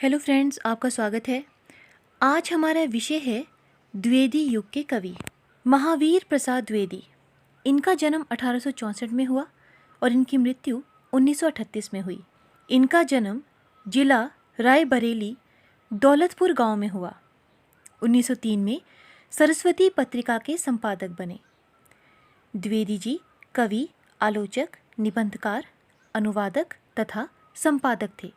Hello friends, आपका स्वागत है। आज हमारा विषय है द्विवेदी युग के कवि महावीर प्रसाद द्विवेदी। इनका जन्म 1864 में हुआ और इनकी मृत्यु 1938 में हुई। इनका जन्म जिला रायबरेली दौलतपुर गांव में हुआ। 1903 में सरस्वती पत्रिका के संपादक बने। द्विवेदी जी कवि, आलोचक, निबंधकार, अनुवादक तथा संपादक थे।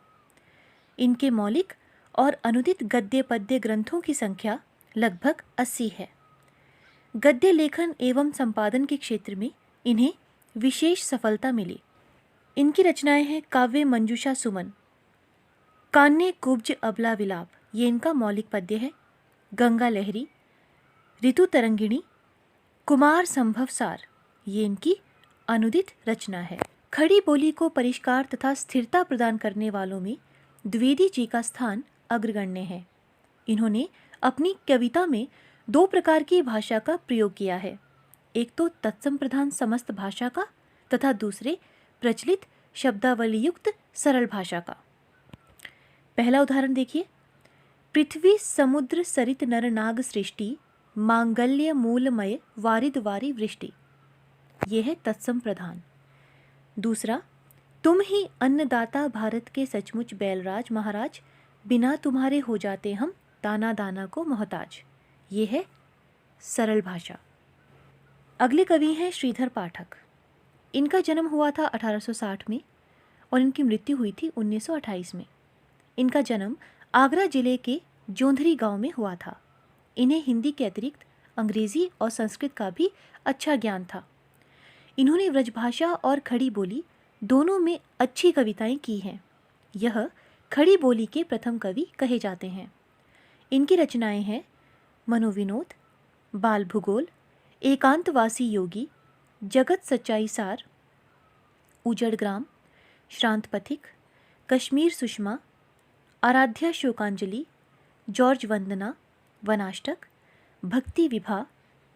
इनके मौलिक और अनुदित गद्य पद्य ग्रंथों की संख्या लगभग 80 है। गद्य लेखन एवं संपादन के क्षेत्र में इन्हें विशेष सफलता मिली। इनकी रचनाएं हैं काव्य मंजूषा सुमन, कान्य कुब्ज अबला विलाप, ये इनका मौलिक पद्य है। गंगा लहरी, ऋतु तरंगिणी, कुमार संभव सार, ये इनकी अनुदित रचना है। खड़ी बोली को परिष्कार तथा स्थिरता प्रदान करने वालों में द्विवेदी जी का स्थान अग्रगण्य है। इन्होंने अपनी कविता में दो प्रकार की भाषा का प्रयोग किया है, एक तो तत्सम प्रधान समस्त भाषा का तथा दूसरे प्रचलित शब्दावली युक्त सरल भाषा का। पहला उदाहरण देखिए। पृथ्वी समुद्र सरित नर नाग सृष्टि, मांगल्य मूलमय वारिद वारी वृष्टि, ये है तत्सम प्रधान। दूसरा, तुम ही अन्नदाता भारत के सचमुच बैलराज महाराज, बिना तुम्हारे हो जाते हम दाना दाना को मोहताज, ये है सरल भाषा। अगले कवि हैं श्रीधर पाठक। इनका जन्म हुआ था 1860 में और इनकी मृत्यु हुई थी 1928 में। इनका जन्म आगरा जिले के जोंधरी गांव में हुआ था। इन्हें हिंदी के अतिरिक्त अंग्रेजी और संस्कृत का भी अच्छा ज्ञान था। इन्होंने व्रजभाषा और खड़ी बोली दोनों में अच्छी कविताएं की हैं। यह खड़ी बोली के प्रथम कवि कहे जाते हैं। इनकी रचनाएं हैं मनोविनोद, बाल भूगोल, एकांतवासी योगी, जगत सच्चाई सार, उजड़ ग्राम, श्रांत पथिक, कश्मीर सुषमा, आराध्या शोकांजलि, जॉर्ज वंदना, वनाष्टक, भक्ति विभा,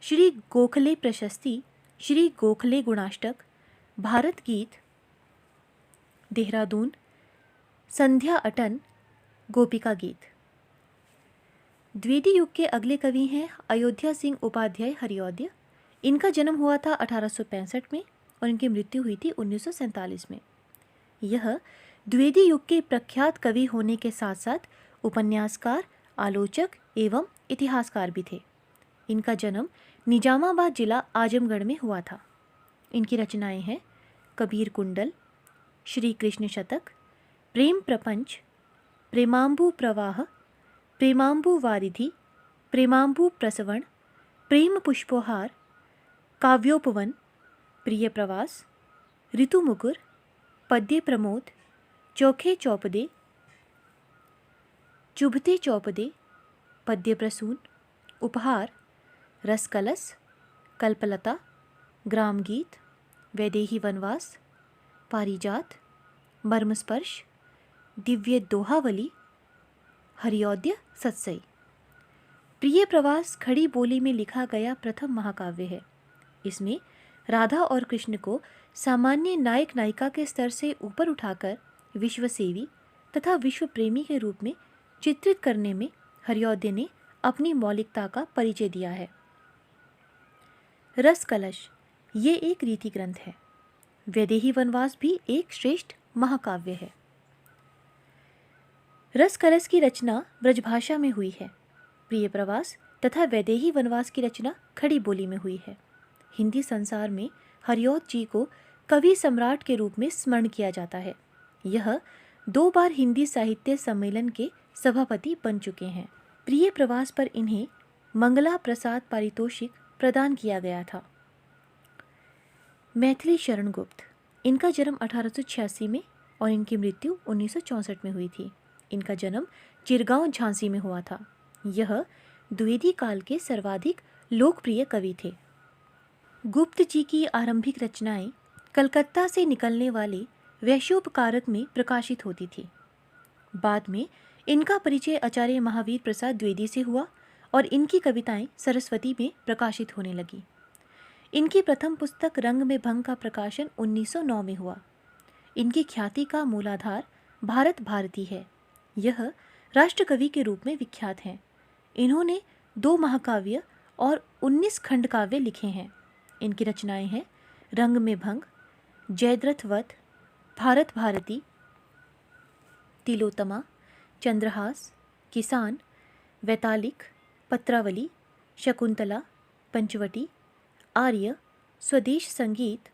श्री गोखले प्रशस्ति, श्री गोखले गुणाष्टक, भारत गीत, देहरादून, संध्या अटन, गोपिका गीत। द्विवेदी युग के अगले कवि हैं अयोध्या सिंह उपाध्याय हरिऔध। इनका जन्म हुआ था 1865 में और इनकी मृत्यु हुई थी 1947 में। यह द्विवेदी युग के प्रख्यात कवि होने के साथ साथ उपन्यासकार, आलोचक एवं इतिहासकार भी थे। इनका जन्म निजामाबाद जिला आजमगढ़ में हुआ था। इनकी रचनाएं हैं कबीर कुंडल, श्री कृष्ण शतक, प्रेम प्रपंच, प्रेमांबु प्रवाह, प्रेमांबु वारिधि, प्रेमांबु प्रसवण, प्रेम पुष्पोहार, काव्योपवन, प्रिय प्रवास, ऋतु मुकुर, पद्य प्रमोद, चौखे चौपदे, चुभते चौपदे, पद्य प्रसून, उपहार, रसकलस, कल्पलता, ग्राम गीत, वैदेही वनवास, पारिजात, मर्मस्पर्श, दिव्य दोहावली, हरिऔध सत्सई। प्रिय प्रवास खड़ी बोली में लिखा गया प्रथम महाकाव्य है। इसमें राधा और कृष्ण को सामान्य नायक नायिका के स्तर से ऊपर उठाकर विश्वसेवी तथा विश्व प्रेमी के रूप में चित्रित करने में हरिऔध ने अपनी मौलिकता का परिचय दिया है। रस कलश ये एक रीति ग्रंथ है। वैदेही वनवास भी एक श्रेष्ठ महाकाव्य है। रस कलश की रचना ब्रजभाषा में हुई है। प्रिय प्रवास तथा वैदेही वनवास की रचना खड़ी बोली में हुई है। हिंदी संसार में हरिऔध जी को कवि सम्राट के रूप में स्मरण किया जाता है। यह 2 बार हिंदी साहित्य सम्मेलन के सभापति बन चुके हैं। प्रिय प्रवास पर इन्हें मंगला प्रसाद पारितोषिक प्रदान किया गया था। मैथिली शरण गुप्त। इनका जन्म 1886 में और इनकी मृत्यु 1964 में हुई थी। इनका जन्म चिरगांव झांसी में हुआ था। यह द्विवेदी काल के सर्वाधिक लोकप्रिय कवि थे। गुप्त जी की आरंभिक रचनाएं कलकत्ता से निकलने वाले वैशोपकारक में प्रकाशित होती थी। बाद में इनका परिचय आचार्य महावीर प्रसाद द्विवेदी से हुआ और इनकी कविताएं सरस्वती में प्रकाशित होने लगी। इनकी प्रथम पुस्तक रंग में भंग का प्रकाशन 1909 में हुआ। इनकी ख्याति का मूलाधार भारत भारती है। यह राष्ट्रकवि के रूप में विख्यात हैं। इन्होंने 2 महाकाव्य और 19 खंडकाव्य लिखे हैं। इनकी रचनाएं हैं रंग में भंग, जयद्रथ वध, भारत भारती, तिलोत्तमा, चंद्रहास, किसान, वैतालिक, पत्रावली, शकुंतला, पंचवटी, आर्य, स्वदेश संगीत,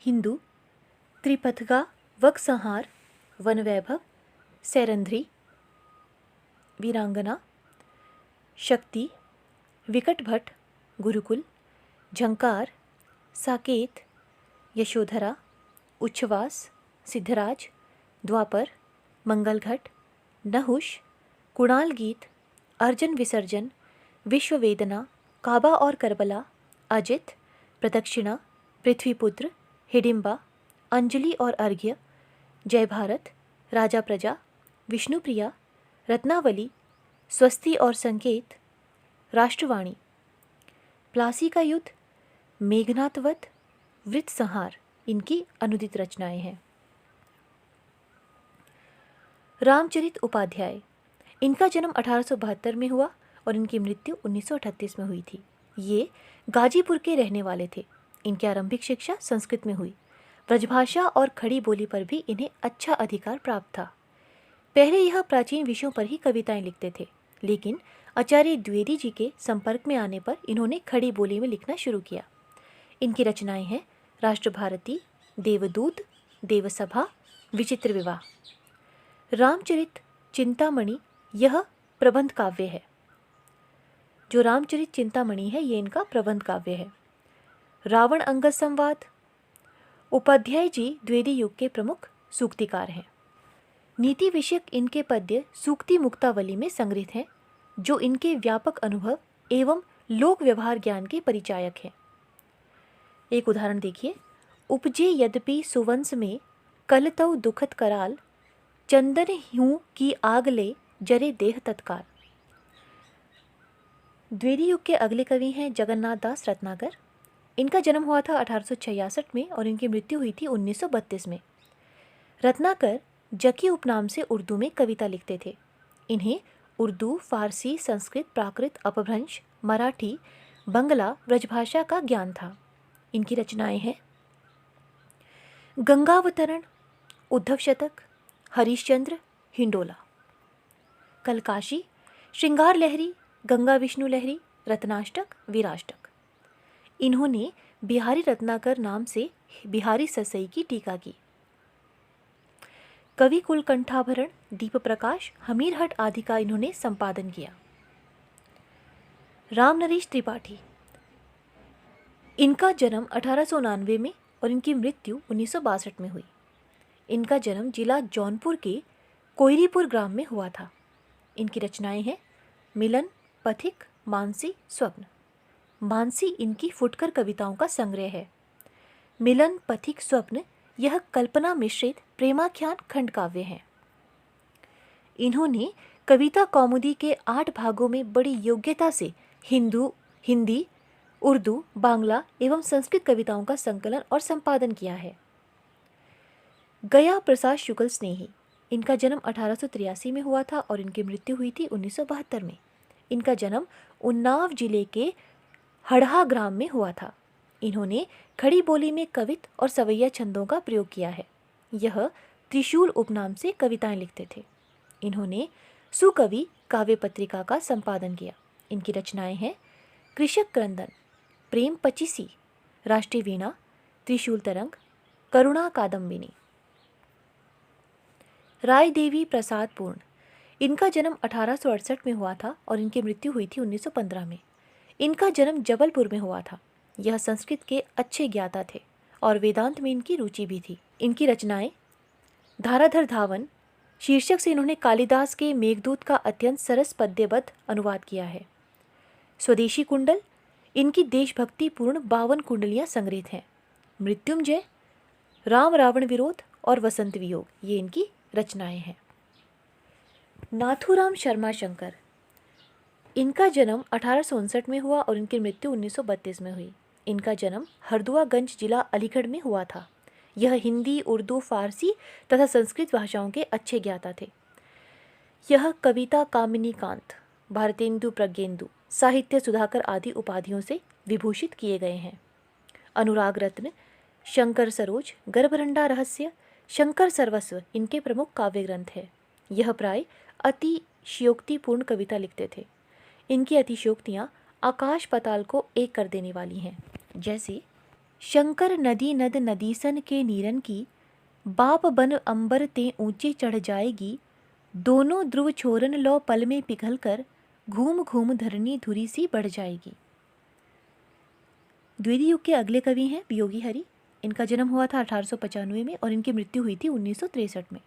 हिंदू, त्रिपथगा, वकसंहार, वनवैभव, सैरंध्री, वीरांगना, शक्ति, विकट भट्ट, गुरुकुल, झंकार, साकेत, यशोधरा, उच्छ्वास, सिद्धराज, द्वापर, मंगलघट, नहुष, कुणाल गीत, अर्जन विसर्जन, विश्ववेदना, काबा और करबला, अजित, प्रदक्षिणा, पृथ्वीपुत्र, हिडिंबा, अंजलि और अर्घ्य, जय भारत, राजा प्रजा, विष्णुप्रिया, रत्नावली, स्वस्ति और संकेत, राष्ट्रवाणी, प्लासी का युद्ध, मेघनाथवध, वृत्त संहार इनकी अनुदित रचनाएं हैं। रामचरित उपाध्याय, इनका जन्म 1872 में हुआ और इनकी मृत्यु 1938 में हुई थी। ये गाजीपुर के रहने वाले थे। इनकी आरंभिक शिक्षा संस्कृत में हुई। ब्रजभाषा और खड़ी बोली पर भी इन्हें अच्छा अधिकार प्राप्त था। पहले यह प्राचीन विषयों पर ही कविताएं लिखते थे, लेकिन आचार्य द्विवेदी जी के संपर्क में आने पर इन्होंने खड़ी बोली में लिखना शुरू किया। इनकी रचनाएं हैं राष्ट्रभारती, देवदूत, देवसभा, विचित्र विवाह। रामचरित चिंतामणि यह प्रबंध काव्य है। जो रामचरित चिंतामणि है ये इनका प्रबंध काव्य है। रावण अंगद संवाद, उपाध्याय जी द्विवेदी युग के प्रमुख सूक्तिकार हैं। नीति विषयक इनके पद्य सूक्ति मुक्तावली में संग्रहित हैं, जो इनके व्यापक अनुभव एवं लोक व्यवहार ज्ञान के परिचायक हैं। एक उदाहरण देखिए। उपजे यद्यपि सुवंश में, कल तव दुखत कराल, चंदन ह्यूं की आग ले, जरे देह तत्काल। द्विवेदी युग के अगले कवि हैं जगन्नाथ दास रत्नाकर। इनका जन्म हुआ था 1866 में और इनकी मृत्यु हुई थी 1932 में। रत्नाकर जकी उपनाम से उर्दू में कविता लिखते थे। इन्हें उर्दू, फारसी, संस्कृत, प्राकृत, अपभ्रंश, मराठी, बंगला, ब्रजभाषा का ज्ञान था। इनकी रचनाएं हैं गंगावतरण, उद्धव शतक, हरिश्चंद्र, हिंडोला, कलकाशी, श्रृंगार लहरी, गंगा विष्णु लहरी, रत्नाष्टक, वीराष्टक। इन्होंने बिहारी रत्नाकर नाम से बिहारी ससई की टीका की। कवि कुलकंठाभरण, दीप प्रकाश, हमीरहट आदि का इन्होंने संपादन किया। राम नरेश त्रिपाठी, इनका जन्म 1899 में और इनकी मृत्यु 1962 में हुई। इनका जन्म जिला जौनपुर के कोयरीपुर ग्राम में हुआ था। इनकी रचनाएं हैं मिलन, पथिक, मानसी, स्वप्न। मानसी इनकी फुटकर कविताओं का संग्रह है। मिलन, पथिक, स्वप्न यह कल्पना मिश्रित प्रेमाख्यान खंड काव्य हैं। इन्होंने कविता कौमुदी के 8 भागों में बड़ी योग्यता से हिंदी, उर्दू, बांग्ला एवं संस्कृत कविताओं का संकलन और संपादन किया है। गया प्रसाद शुक्ल स्नेही, इनका जन्म 1883 में हुआ था और इनकी मृत्यु हुई थी 1972 में। इनका जन्म उन्नाव जिले के हड़हा ग्राम में हुआ था। इन्होंने खड़ी बोली में कवित और सवैया छंदों का प्रयोग किया है। यह त्रिशूल उपनाम से कविताएं लिखते थे। इन्होंने सुकवि काव्य पत्रिका का संपादन किया। इनकी रचनाएं हैं कृषक क्रंदन, प्रेम पचीसी, राष्ट्रीय वीणा, त्रिशूल तरंग, करुणा कादम्बिनी। राय देवी प्रसाद पूर्ण, इनका जन्म 1868 में हुआ था और इनकी मृत्यु हुई थी 1915 में। इनका जन्म जबलपुर में हुआ था। यह संस्कृत के अच्छे ज्ञाता थे और वेदांत में इनकी रुचि भी थी। इनकी रचनाएं धाराधर धावन शीर्षक से इन्होंने कालिदास के मेघदूत का अत्यंत सरस पद्यबद्ध अनुवाद किया है। स्वदेशी कुंडल, इनकी देशभक्ति पूर्ण 52 कुंडलियां संग्रहित हैं। मृत्युंजय, राम रावण विरोध और वसंत वियोग ये इनकी रचनाएं हैं। नाथूराम शर्मा शंकर, इनका जन्म 1859 में हुआ और इनकी मृत्यु 1932 में हुई। इनका जन्म हरदुआगंज जिला अलीगढ़ में हुआ था। यह हिंदी, उर्दू, फारसी तथा संस्कृत भाषाओं के अच्छे ज्ञाता थे। यह कविता कामिनी कांत, भारतेंदु प्रज्ञेंदु, साहित्य सुधाकर आदि उपाधियों से विभूषित किए गए हैं। अनुराग रत्न, शंकर सरोज, गर्भरंडा रहस्य, शंकर सर्वस्व इनके प्रमुख काव्य ग्रंथ है। यह प्राय अतिशयोक्तिपूर्ण कविता लिखते थे। इनकी अतिशयोक्तियाँ आकाश पाताल को एक कर देने वाली हैं। जैसे शंकर नदी नद नदीसन के नीरन की, बाप बन अंबर ते ऊंचे चढ़ जाएगी, दोनों ध्रुव छोरन लो पल में पिघल कर, घूम घूम धरनी धुरी सी बढ़ जाएगी। द्विवेदी युग के अगले कवि हैं वियोगी हरि। इनका जन्म हुआ था 1895 में और इनकी मृत्यु हुई थी 1963 में।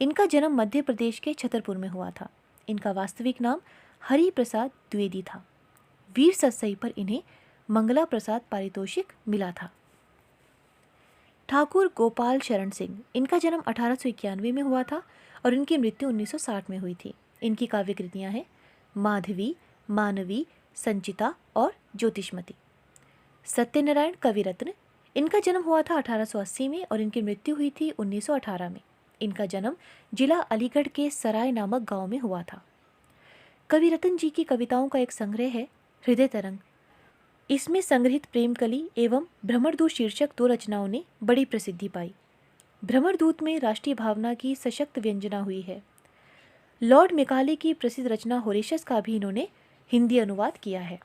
इनका जन्म मध्य प्रदेश के छतरपुर में हुआ था। इनका वास्तविक नाम हरि प्रसाद द्विवेदी था। वीर सत्सई पर इन्हें मंगला प्रसाद पारितोषिक मिला था। ठाकुर गोपाल शरण सिंह, इनका जन्म 1891 में हुआ था और इनकी मृत्यु 1960 में हुई थी। इनकी काव्य कृतियाँ हैं माधवी, मानवी, संचिता और ज्योतिषमती। सत्यनारायण कविरत्न, इनका जन्म हुआ था 1880 में और इनकी मृत्यु हुई थी 1918 में। इनका जन्म जिला अलीगढ़ के सराय नामक गांव में हुआ था। कविरत्न जी की कविताओं का एक संग्रह है हृदय तरंग। इसमें संग्रहित प्रेमकली एवं भ्रमरदूत शीर्षक 2 रचनाओं ने बड़ी प्रसिद्धि पाई। भ्रमरदूत में राष्ट्रीय भावना की सशक्त व्यंजना हुई है। लॉर्ड मेकाले की प्रसिद्ध रचना होरेशस का भी इन्होंने हिंदी अनुवाद किया है।